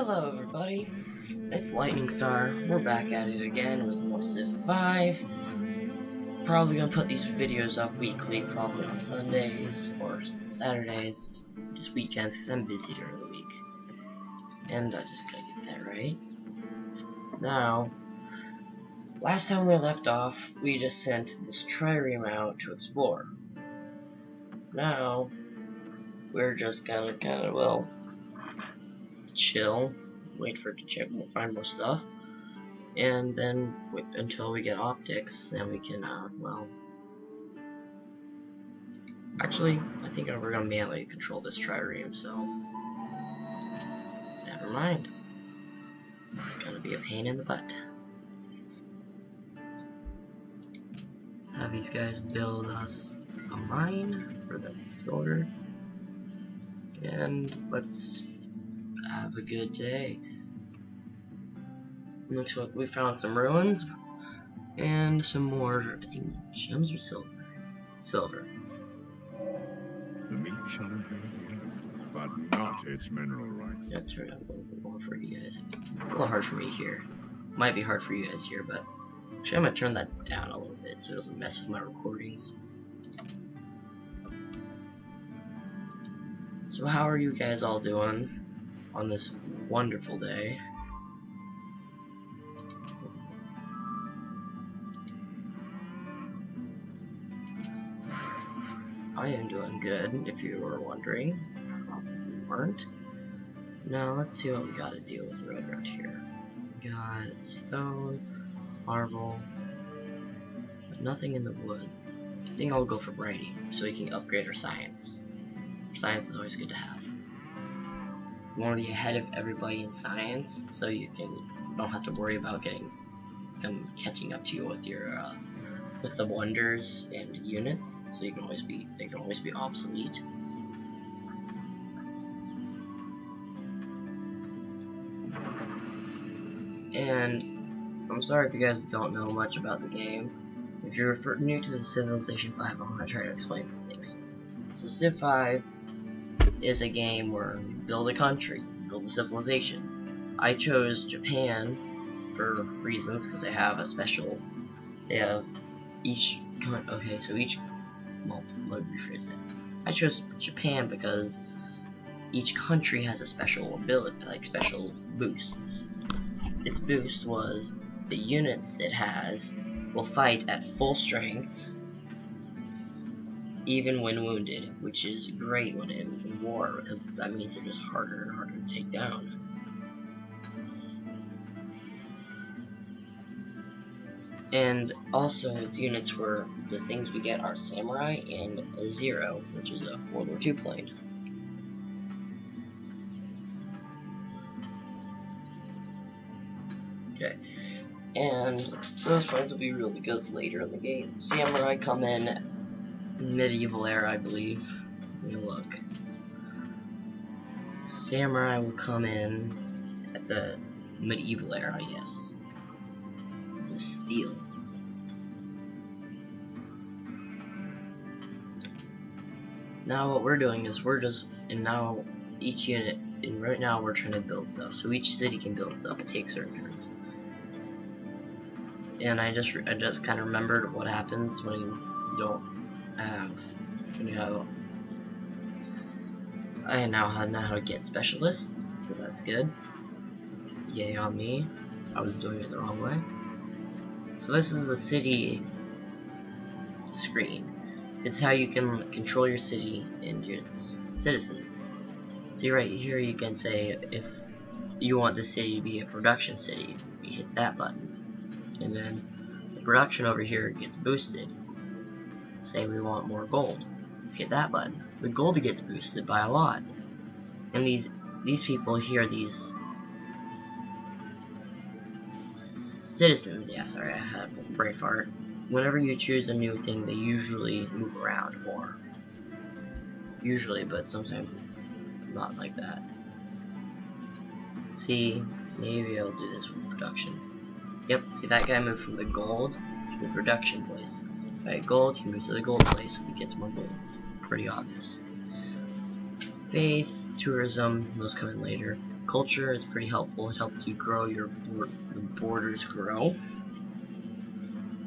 Hello everybody, it's Lightning Star. We're back at it again with more Civ 5. Probably gonna put these videos up weekly, probably on Sundays or Saturdays, just weekends, because I'm busy during the week. And I just gotta get that right. Now, last time we left off, we just sent this trireme out to explore. Now, we're just gonna well, chill, wait for it to check, we'll find more stuff. And then wait until we get optics, then we can, well, actually, I think we're gonna manually control this trireme, so never mind. It's gonna be a pain in the butt. Let's have these guys build us a mine for that silver, and let's have a good day. Looks like we found some ruins and some more, I think, gems or silver. Silver. The meat shall inherit the earth, but not its mineral rights. Yeah, turn it up a little bit more for you guys. It's a little hard for me here. Might be hard for you guys here, but actually I'm gonna turn that down a little bit so it doesn't mess with my recordings. So how are you guys all doing on this wonderful day? I am doing good, if you were wondering. Probably weren't. Now let's see what we gotta deal with right around here. We got stone, marble, but nothing in the woods. I think I'll go for writing so we can upgrade our science. Science is always good to have. You want to be ahead of everybody in science, so you don't have to worry about getting them catching up to you with your with the wonders and units. So they can always be obsolete. And I'm sorry if you guys don't know much about the game. If you're new to the Civilization 5, I'm gonna try to explain some things. So Civ 5 is a game where you build a country, build a civilization. I chose Japan for reasons because they have a special. They have each. Okay, so each. Well, let me rephrase that. I chose Japan because each country has a special ability, like special boosts. Its boost was the units it has will fight at full strength even when wounded, which is great when in war, because that means it is harder and harder to take down. And also its units were, the things we get are Samurai and a Zero, which is a World War II plane. Okay, and those planes will be really good later in the game. Samurai come in medieval era, I believe. Let me look. Samurai will come in at the medieval era, yes. The steel. Now what we're doing is now each unit, and right now we're trying to build stuff. So each city can build stuff. It takes certain turns. And I just kind of remembered what happens when you don't have, I now know how to get specialists, so that's good. Yay on me. I was doing it the wrong way. So this is the city screen. It's how you can control your city and its citizens. See right here you can say if you want the city to be a production city, you hit that button. And then the production over here gets boosted. Say we want more gold, hit that button. The gold gets boosted by a lot. And these people here, these citizens, yeah, sorry, I had a brain fart. Whenever you choose a new thing, they usually move around more. Usually, but sometimes it's not like that. See, maybe I'll do this with production. Yep, see that guy moved from the gold to the production place. If I had gold, he moves to the gold place, he gets more gold. Pretty obvious. Faith, tourism, those come in later. Agriculture is pretty helpful. It helps you grow your borders grow,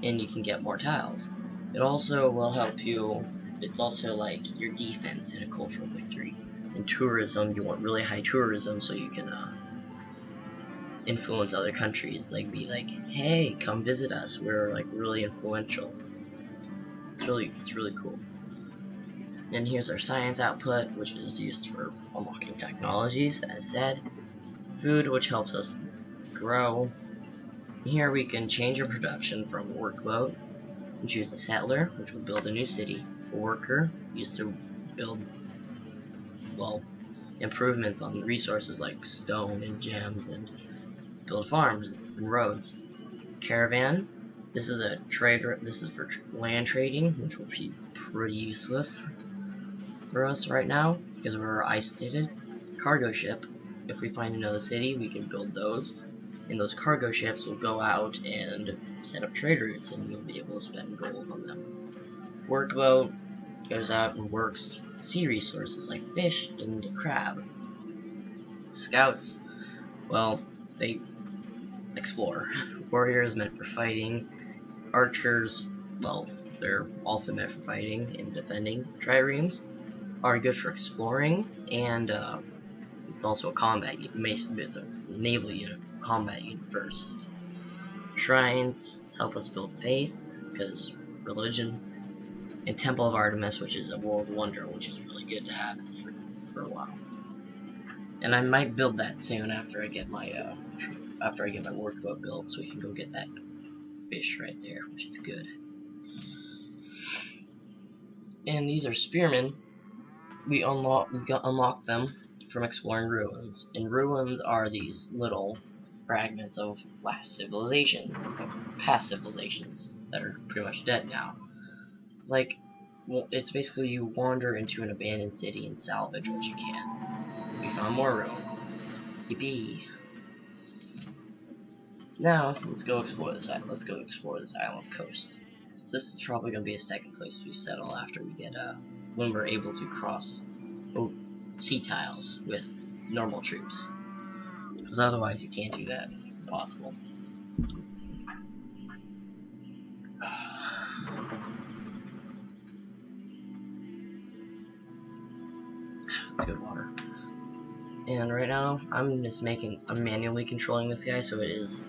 and you can get more tiles. It also will help you. It's also like your defense in a cultural victory. In tourism, you want really high tourism so you can influence other countries. Like be like, hey, come visit us. We're like really influential. It's really cool. And here's our science output, which is used for unlocking technologies, as said. Food, which helps us grow. Here we can change our production from a workboat and choose a settler, which will build a new city. A worker used to build, well, improvements on resources like stone and gems and build farms and roads. Caravan, this is a trader. This is for land trading, which will be pretty useless for us right now because we're isolated. Cargo ship, if we find another city, we can build those, and those cargo ships will go out and set up trade routes, and you'll be able to spend gold on them. Workboat goes out and works sea resources like fish and crab. Scouts, well, they explore. Warrior is meant for fighting. Archers, well, they're also meant for fighting and defending. Triremes are good for exploring, and it's also a combat unit. It's a naval unit, combat unit first. Shrines help us build faith, because religion. And Temple of Artemis, which is a world wonder, which is really good to have for a while. And I might build that soon after I get my workboat built, so we can go get that fish right there, which is good. And these are spearmen. We unlock them from exploring ruins. And ruins are these little fragments of past civilizations that are pretty much dead now. It's like, well, it's basically you wander into an abandoned city and salvage what you can. We found more ruins. Yippee! Now let's go explore this. Let's go explore this island's coast. So this is probably going to be a second place we settle after we get when we're able to cross sea tiles with normal troops. Because otherwise you can't do that. It's impossible. It's good water. And right now I'm manually controlling this guy, so it is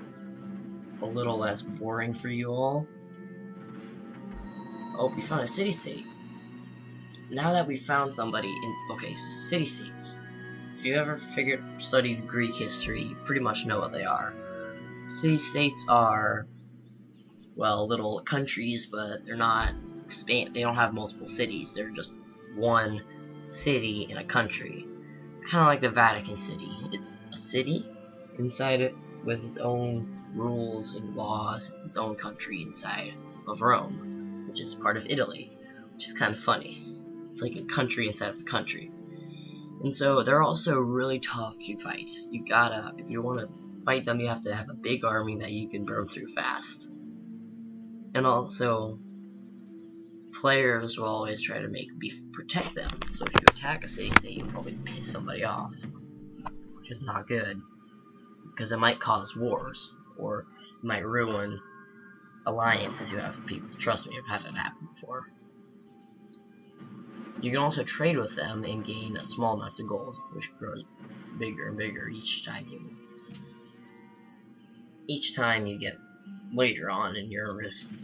a little less boring for you all. Oh, we found a city-state. Now that we found somebody in... Okay, so city-states. If you ever studied Greek history, you pretty much know what they are. City-states are, well, little countries, but they're not... they don't have multiple cities. They're just one city in a country. It's kind of like the Vatican City. It's a city inside it with its own rules and laws. It's its own country inside of Rome, which is part of Italy, which is kind of funny. It's like a country inside of a country. And so they're also really tough to fight. You gotta, if you want to fight them, you have to have a big army that you can burn through fast. And also, players will always try to protect them. So if you attack a city-state, you'll probably piss somebody off, which is not good, because it might cause wars, or it might ruin alliances you have with people. Trust me, I've had it happen before. You can also trade with them and gain small amounts of gold, which grows bigger and bigger each time you get later on in your risk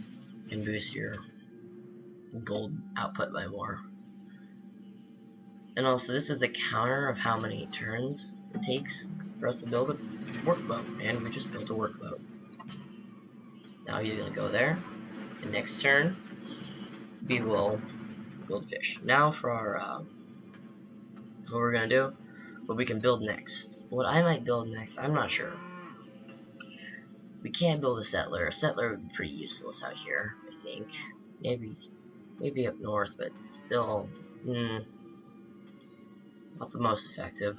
can boost your gold output by more. And also, this is a counter of how many turns it takes for us to build a workboat, and we just built a workboat. Now you're gonna go there, and next turn we will build fish. Now for our what we're gonna do, what we can build next. What I might build next, I'm not sure. We can't build a settler. A settler would be pretty useless out here, I think. Maybe up north, but still, not the most effective.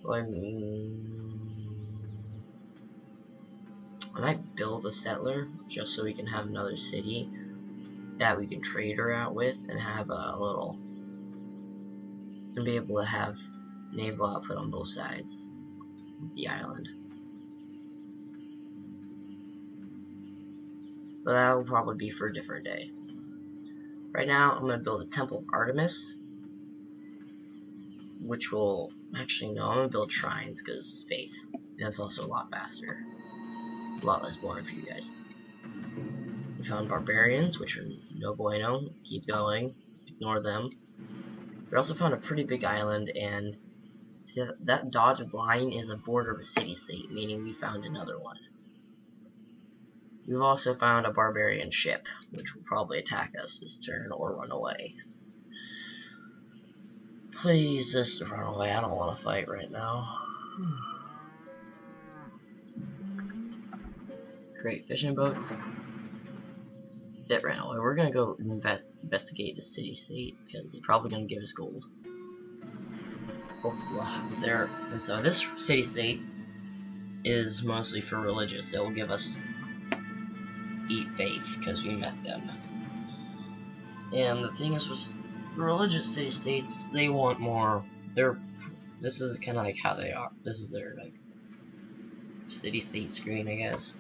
I might build a settler just so we can have another city that we can trade her out with and have and be able to have naval output on both sides. the island. But that will probably be for a different day. Right now, I'm going to build a Temple of Artemis, which will, actually no, I'm going to build shrines, because faith. And that's also a lot faster. A lot less boring for you guys. We found barbarians, which are no bueno. Keep going. Ignore them. We also found a pretty big island, and see, that dotted line is a border of a city-state, meaning we found another one. We've also found a barbarian ship, which will probably attack us this turn or run away. Please just run away, I don't want to fight right now. Great fishing boats. That ran away. We're gonna go investigate the city-state, because they're probably gonna give us gold. Hopefully there. And so this city-state is mostly for religious. They will give us eat faith because we met them. And the thing is with religious city-states, they want more. This is kind of like how they are. This is their like city-state screen, I guess.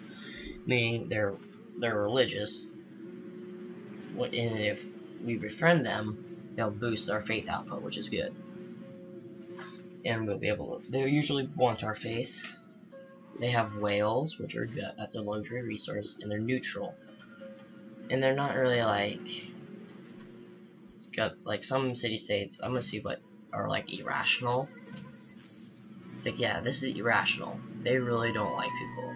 Meaning they're religious. And if we befriend them, they'll boost our faith output, which is good. And we'll be able to. They usually want our faith. They have whales, which are good. That's a luxury resource, and they're neutral. And they're not really like some city-states. I'm gonna see what are like irrational. Like yeah, this is irrational. They really don't like people.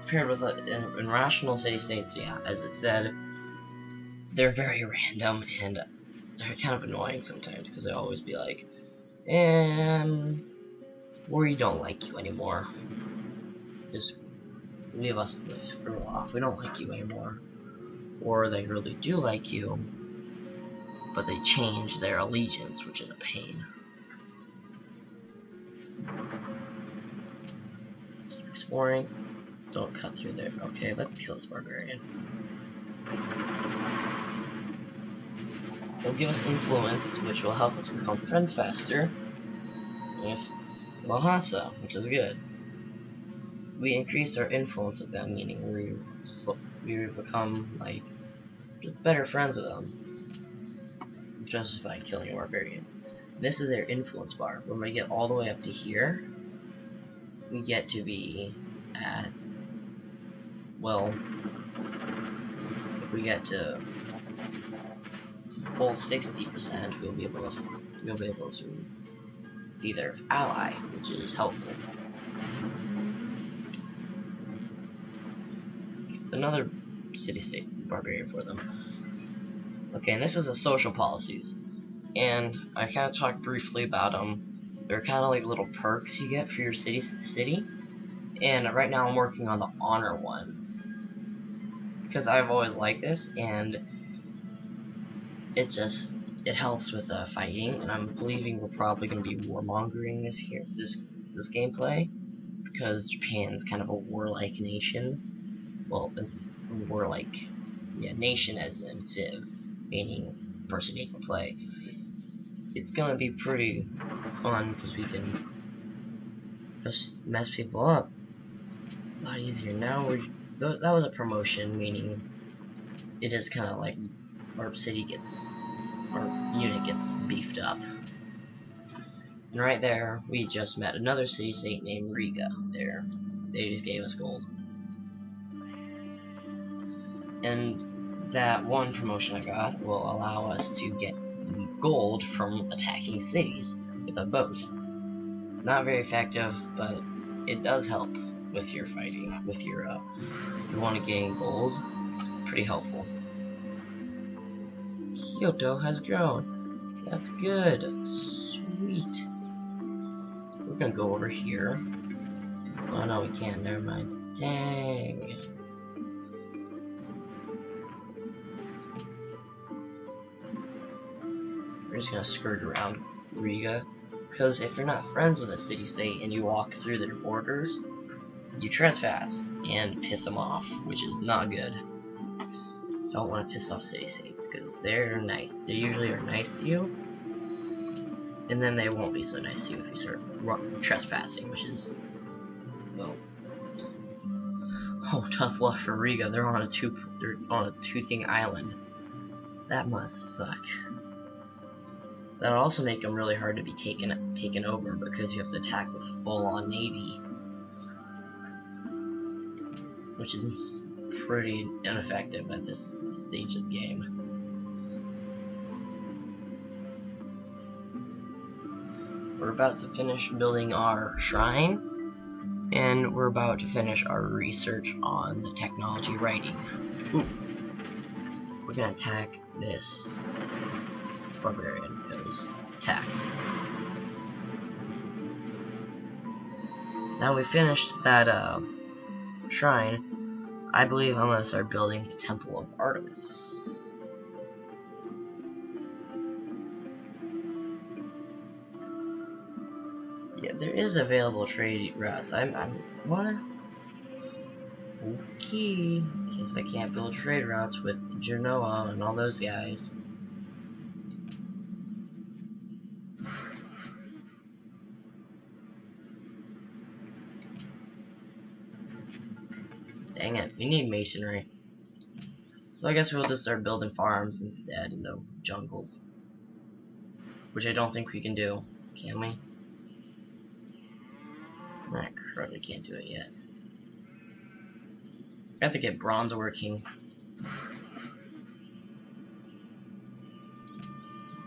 Paired with in rational city-states, yeah, as it said, they're very random and they're kind of annoying sometimes because they always be like, we don't like you anymore. Just leave us, like, screw off. We don't like you anymore. Or they really do like you, but they change their allegiance, which is a pain. Exploring. Don't cut through there. Okay, let's kill this barbarian. It'll give us influence, which will help us become friends faster with Lhasa, which is good. We increase our influence with them, meaning we become like just better friends with them, just by killing a barbarian. This is their influence bar. When we get all the way up to here, we get to be at, well, if we get to full 60%, we'll be able to be their ally, which is helpful. Another city-state barbarian for them. Okay, and this is the social policies, and I kind of talked briefly about them. They're kind of like little perks you get for your city, and right now I'm working on the honor one because I've always liked this, and it helps with fighting, and I'm believing we're probably going to be warmongering this gameplay, because Japan's kind of a warlike nation. Well, it's a warlike, yeah, nation as in civ, meaning person you can play. It's going to be pretty fun because we can just mess people up a lot easier. Now that was a promotion, meaning it is kind of like our unit gets beefed up. And right there, we just met another city-state named Riga. They just gave us gold. And that one promotion I got will allow us to get gold from attacking cities with a boat. It's not very effective, but it does help with your fighting. With your, if you want to gain gold, it's pretty helpful. Kyoto has grown. That's good. Sweet. We're gonna go over here. Oh no, we can't. Never mind. Dang. We're just gonna skirt around Riga, because if you're not friends with a city-state and you walk through their borders, you trespass and piss them off, which is not good. Don't want to piss off city-states because they're nice. They usually are nice to you, And then they won't be so nice to you if you start trespassing, which is, well, just, oh, tough luck for Riga. They're on a two-thing island. That must suck. That'll also make them really hard to be taken over because you have to attack with full-on navy, which is pretty ineffective at this stage of the game. We're about to finish building our shrine, and we're about to finish our research on the technology writing. Ooh. We're gonna attack this barbarian, because attack. Now we finished that shrine. I believe I'm gonna start building the Temple of Artemis. Yeah, there is available trade routes. I'm what? Okay, guess I can't build trade routes with Genoa and all those guys. Dang it, we need masonry. So I guess we'll just start building farms instead in the jungles. Which I don't think we can do. Can we? Ah, crud, we can't do it yet. I have to get bronze working.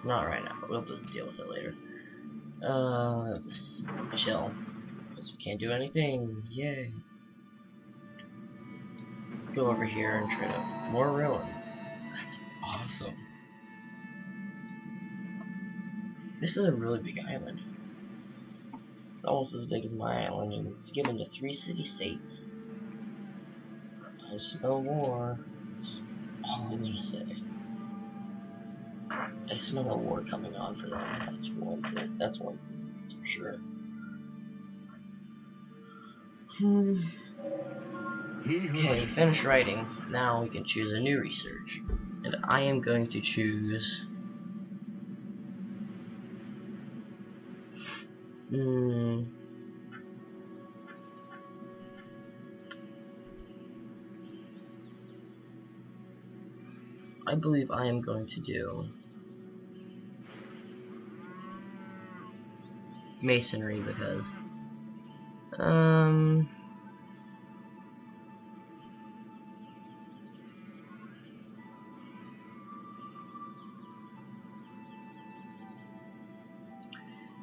Not right now, but we'll just deal with it later. Just chill. Because we can't do anything. Yay. Let's go over here and try to... More ruins. That's awesome. This is a really big island. It's almost as big as my island, and it's given to 3 city-states. I smell war. That's all I'm gonna say. I smell a war coming on for them. That's one thing. That's for sure. Okay, finish writing. Now we can choose a new research. And I am going to choose... I believe I am going to do... masonry because...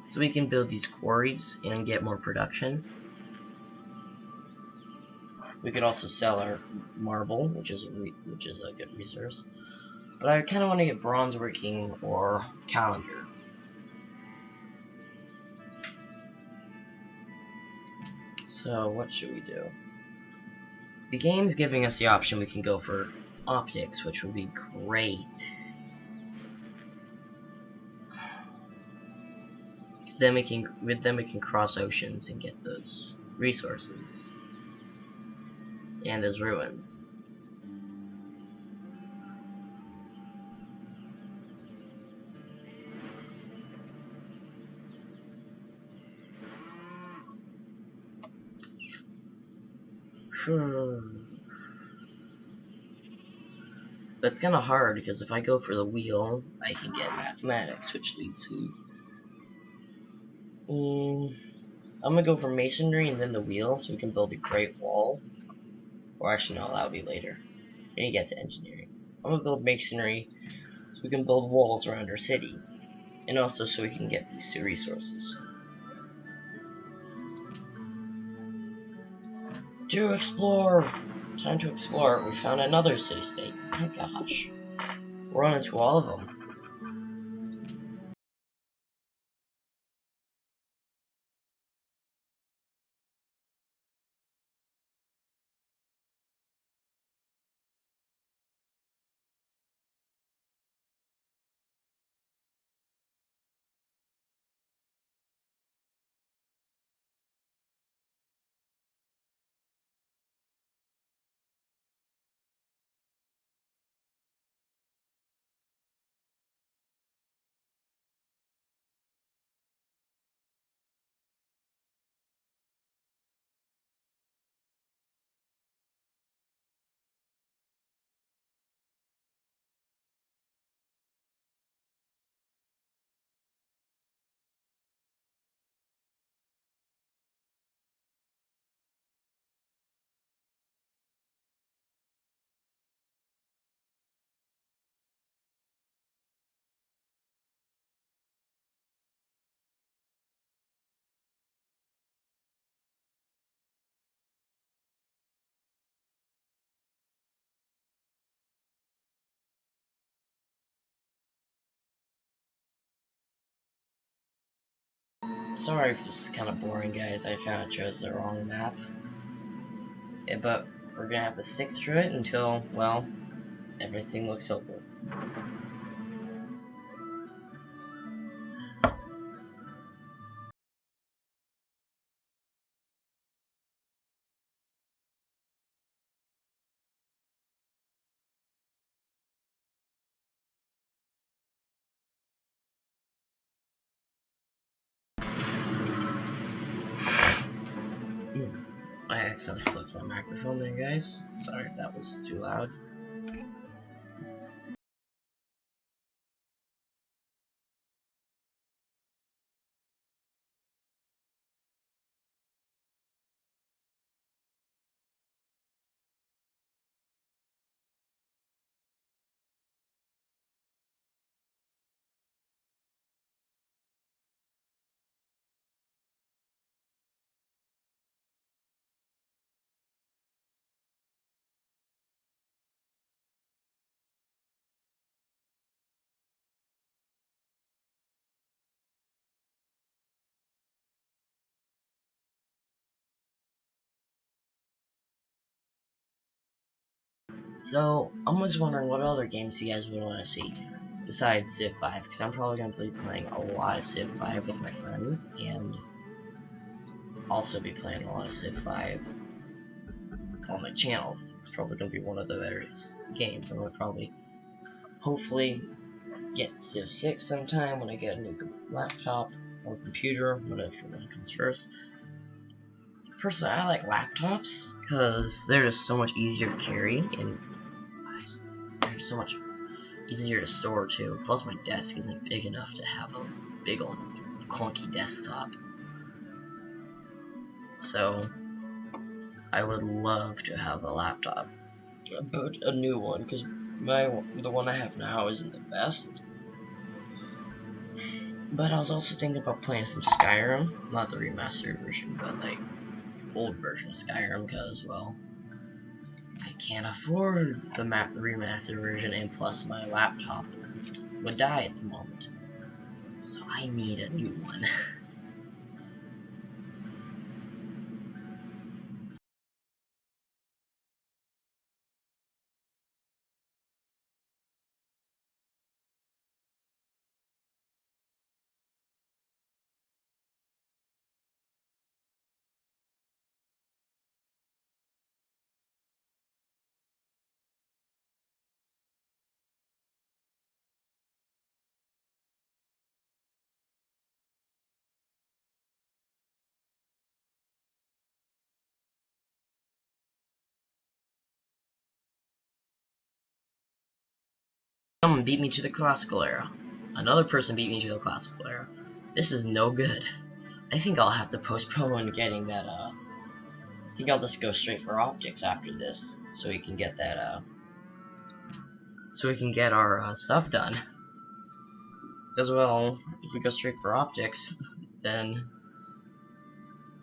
so we can build these quarries and get more production. We could also sell our marble, which is a good resource. But I kind of want to get bronze working or calendar. So what should we do? The game's giving us the option we can go for optics, which would be great. Then we can cross oceans and get those resources and those ruins. But it's kind of hard because if I go for the wheel, I can get mathematics, which leads to. I'm gonna go for masonry and then the wheel, so we can build a great wall. Or actually, no, that'll be later. Then you get to engineering. I'm gonna build masonry, so we can build walls around our city, and also so we can get these 2 resources. To explore! Time to explore. We found another city-state. My gosh. We're on into all of them. sorry if this is kind of boring, guys. I kind of chose the wrong map. Yeah, but we're gonna have to stick through it until, well, everything looks hopeless. I accidentally flipped my microphone there, guys. Sorry if that was too loud. So, I'm just wondering what other games you guys would want to see besides Civ 5, because I'm probably going to be playing a lot of Civ 5 with my friends, and also be playing a lot of Civ 5 on my channel. It's probably going to be one of the better games. I'm going to probably, hopefully, get Civ 6 sometime when I get a new laptop or computer, whatever one comes first. Personally, I like laptops because they're just so much easier to carry and they're so much easier to store too. Plus, my desk isn't big enough to have a big old clunky desktop. So, I would love to have a laptop, but a new one because the one I have now isn't the best. But I was also thinking about playing some Skyrim, not the remastered version, but like old version of Skyrim, because well, I can't afford the remastered version, and plus my laptop would die at the moment, so I need a new one. Someone beat me to the classical era. Another person beat me to the classical era. This is no good. I think I'll have to postpone getting that, I think I'll just go straight for optics after this, so we can get that, so we can get our, stuff done. Because, well, if we go straight for optics, then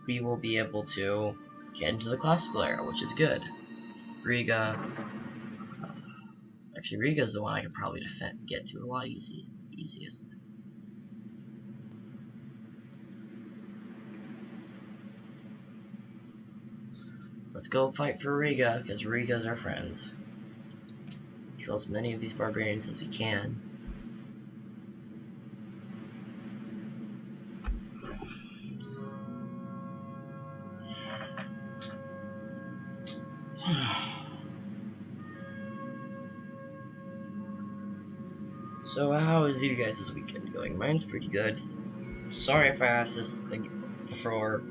we will be able to get into the classical era, which is good. Riga, actually Riga is the one I could probably get to a lot easiest. Let's go fight for Riga, because Riga's our friends. Kill as many of these barbarians as we can. So how is you guys this weekend going? Mine's pretty good. Sorry if I asked this before.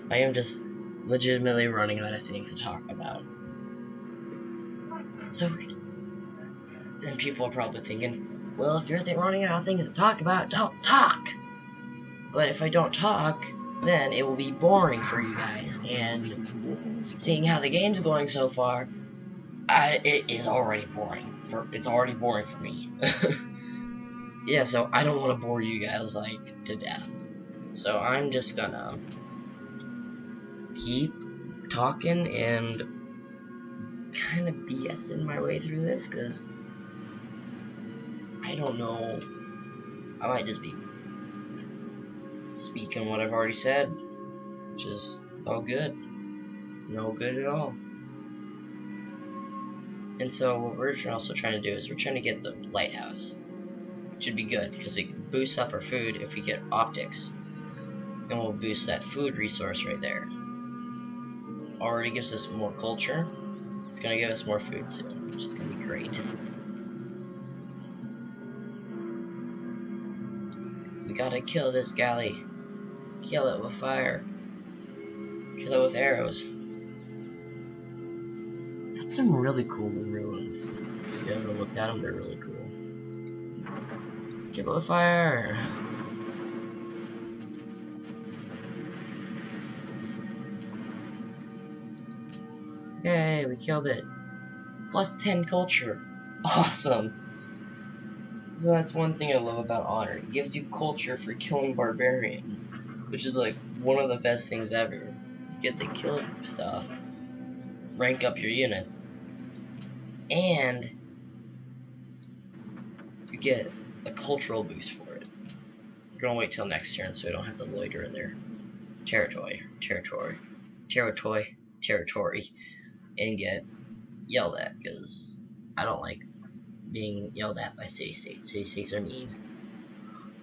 I am just legitimately running out of things to talk about. So then people are probably thinking, well, if you're running out of things to talk about, don't talk! But if I don't talk, then it will be boring for you guys, and seeing how the game's going so far, it is already boring. It's already boring for me. Yeah, so I don't want to bore you guys, like, to death. So I'm just gonna keep talking and kind of BSing my way through this, because I don't know, I might just be speaking what I've already said, which is all good. No good at all. And so what we're also trying to do is we're trying to get the lighthouse. Should be good because it boosts up our food if we get optics, and we'll boost that food resource right there. Already gives us more culture. It's gonna give us more food soon, which is gonna be great. We gotta kill this galley. Kill it with fire. Kill it with arrows. That's some really cool ruins. If you ever looked at them, they're really cool. Kill it with fire. Yay, we killed it. Plus 10 culture. Awesome. So that's one thing I love about Honor. It gives you culture for killing barbarians, which is like one of the best things ever. You get to kill stuff, rank up your units, and you get a cultural boost for it. We're gonna wait till next turn so we don't have to loiter in their territory, and get yelled at, because I don't like being yelled at by city states. City states are mean.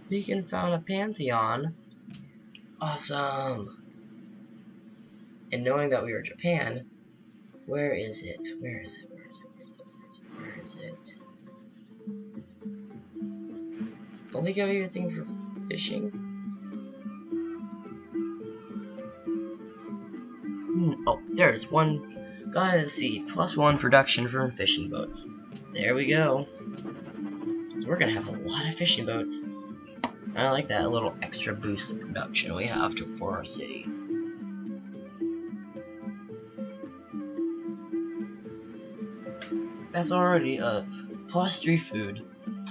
We can found a pantheon. Awesome. And knowing that we are Japan, where is it? Where is it? Where is it? Where is it? Where is it? Don't they give you anything for fishing? Oh, there's one. Gotta see. +1 production from fishing boats. There we go. So we're gonna have a lot of fishing boats. I like that little extra boost of production we have for our city. That's already a +3 food,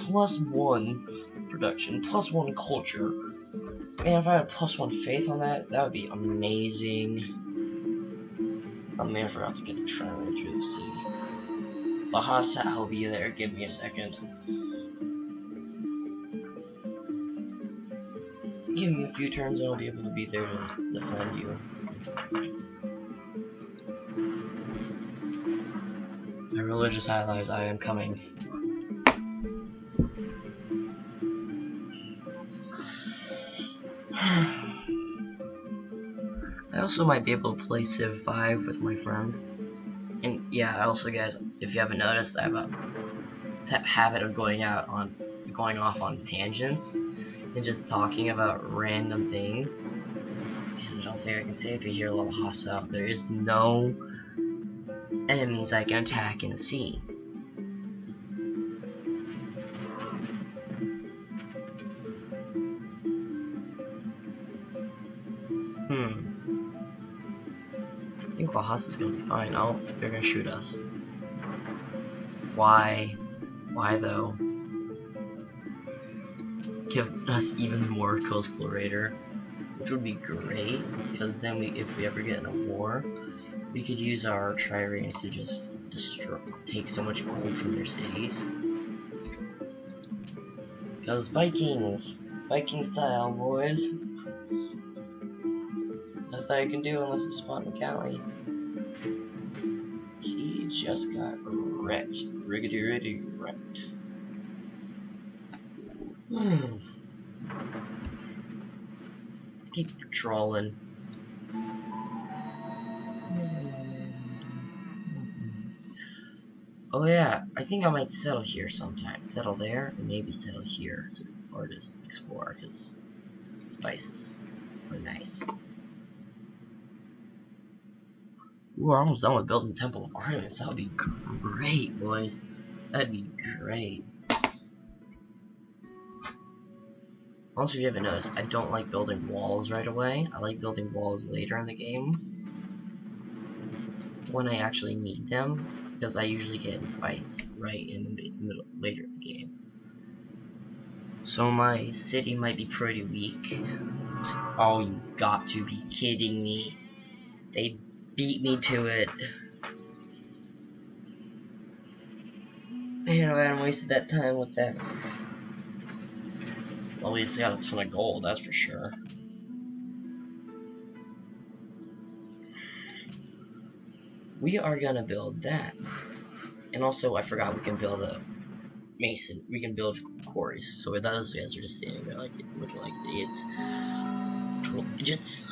+1 production, +1 culture. Man, if I had +1 faith on that, that would be amazing. Oh man, I forgot to get the train right through the city. Bahasa will be there, give me a second. Give me a few turns and I'll be able to be there to defend you. My religious allies, I am coming. I also might be able to play Civ 5 with my friends. And yeah, also guys, if you haven't noticed, I have a habit of going off on tangents and just talking about random things. And I don't think I can say if you hear a little hostile. There is no enemies I can attack in the sea. I think Bahasa's gonna be fine. Oh, they're gonna shoot us. Why? Why though? Give us even more coastal raider, which would be great, because then if we ever get in a war, we could use our triremes to just take so much gold from their cities. Because Vikings! Viking style, boys! Nothing I can do unless it's spontaneously. He just got wrecked. Riggedy wrecked. Let's keep patrolling. Oh yeah, I think I might settle here sometime. Settle there, and maybe settle here, or just explore, because spices are nice. Ooh, we're almost done with building Temple of Artemis. That would be great, boys. That'd be great. Also, if you haven't noticed, I don't like building walls right away. I like building walls later in the game, when I actually need them, because I usually get in fights right in the middle, later in the game. So my city might be pretty weak. Oh, you've got to be kidding me. They beat me to it. Man, I haven't wasted that time with that. Well, we just got a ton of gold, that's for sure. we are gonna build that. And also, I forgot we can build a mason. We can build quarries. So those guys are just standing there like looking like idiots. 12 digits.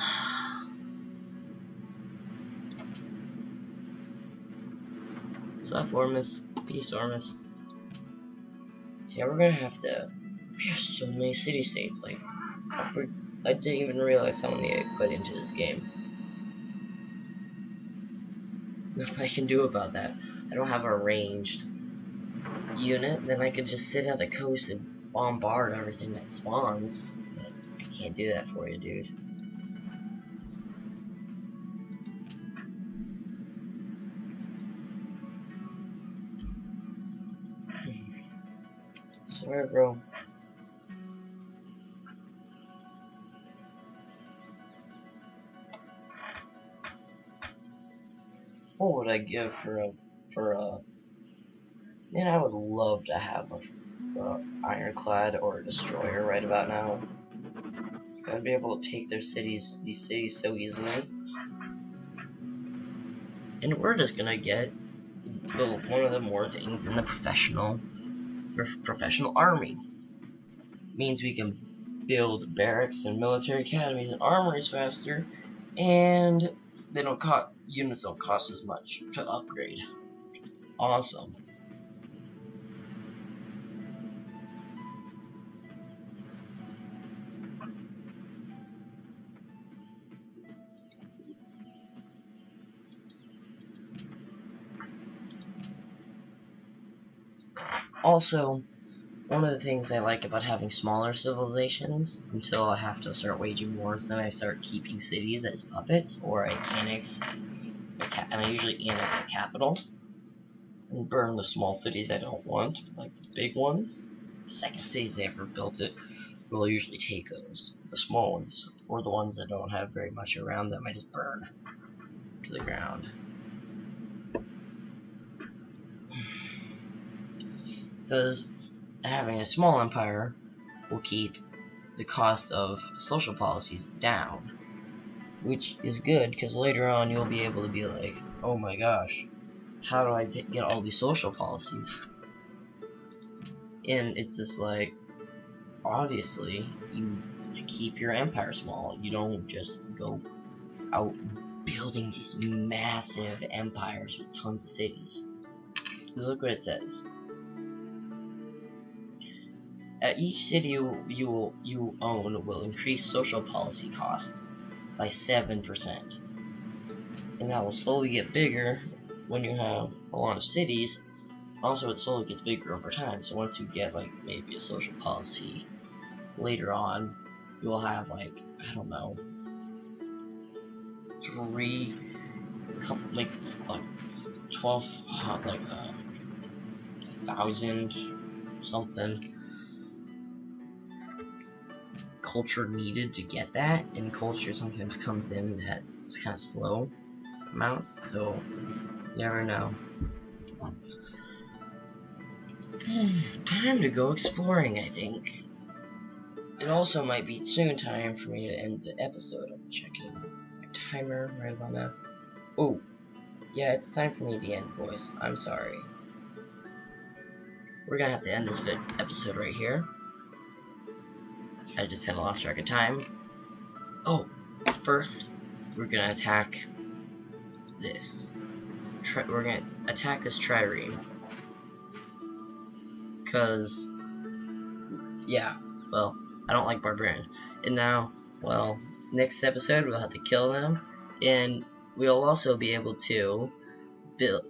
Sup, Ormus? Peace, Ormus. Yeah, we're gonna have to. We have so many city-states. Like, I didn't even realize how many I put into this game. Nothing I can do about that. I don't have a ranged unit. Then I could just sit at the coast and bombard everything that spawns. But I can't do that for you, dude. Sorry, bro. What would I give for a man? I would love to have a ironclad or a destroyer right about now. I'd be able to take these cities so easily. And we're just gonna get one of the more things in the professional army. Means we can build barracks and military academies and armories faster, and they don't cost units don't cost as much to upgrade. Awesome. Also, one of the things I like about having smaller civilizations, until I have to start waging wars, then I start keeping cities as puppets, or I annex, and I usually annex a capital, and burn the small cities I don't want, like the big ones. The second cities they ever built it, will usually take those. The small ones, or the ones that don't have very much around them, I just burn to the ground. Because having a small empire will keep the cost of social policies down, which is good because later on you'll be able to be like, oh my gosh, how do I get all these social policies? And it's just like, obviously, you keep your empire small. You don't just go out building these massive empires with tons of cities. Because look what it says. Each city you own will increase social policy costs by 7%. And that will slowly get bigger when you have a lot of cities. Also, it slowly gets bigger over time. So once you get like maybe a social policy later on, you will have like, I don't know, like 12, like 1,000 something culture needed to get that, and culture sometimes comes in at kind of slow amounts, so you never know. Time to go exploring, I think. It also might be soon time for me to end the episode. I'm checking my timer right about now. Oh, yeah, it's time for me to end, boys. I'm sorry. We're gonna have to end this episode right here. I just kind of lost track of time. Oh, first, we're gonna attack this. We're gonna attack this trireme. Cause, yeah, well, I don't like barbarians. And now, well, next episode we'll have to kill them, and we'll also be able to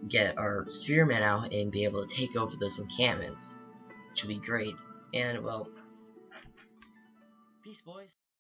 get our spearmen out and be able to take over those encampments, which will be great. And, well, peace, boys.